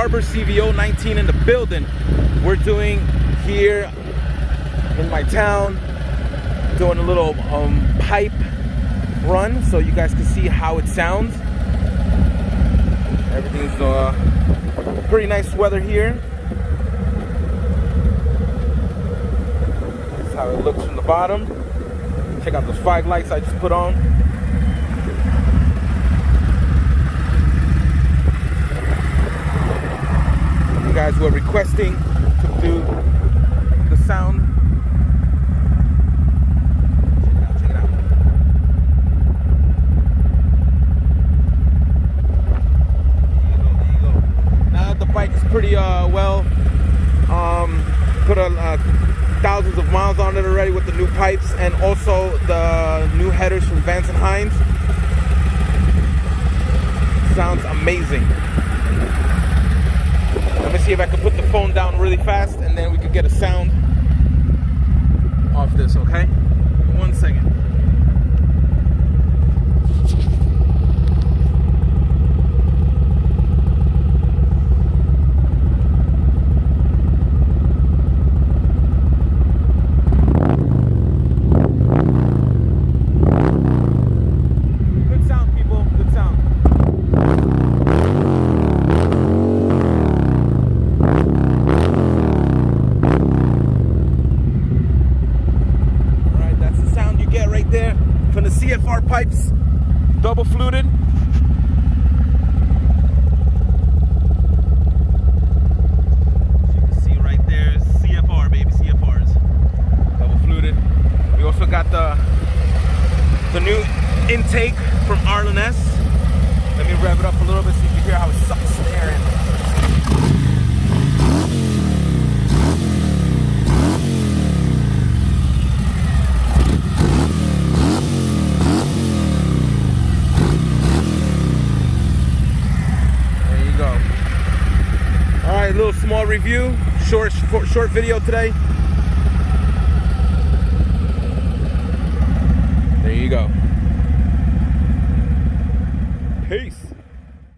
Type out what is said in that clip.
Barber CVO 19 in the building. We're doing here in my town, doing a little pipe run so you guys can see how it sounds. Everything's pretty nice weather here. This is how it looks from the bottom. Check out those 5 lights I just put on. You guys were requesting to do the sound. Check it out. There you go. Now that the bike is pretty well, put thousands of miles on it already with the new pipes and also the new headers from Vance and Hines. Sounds amazing. Let me see if I can put the phone down really fast and then we could get a sound off this, okay? 1 second. Good sound, people. Good sound. There from the CFR pipes, double fluted. You can see right there, CFR, baby, CFRs, double fluted. We also got the new intake from arlen ness. Let me rev it up a little bit so you can hear how it sucks the air in. A little small review, short video today. There you go. Peace.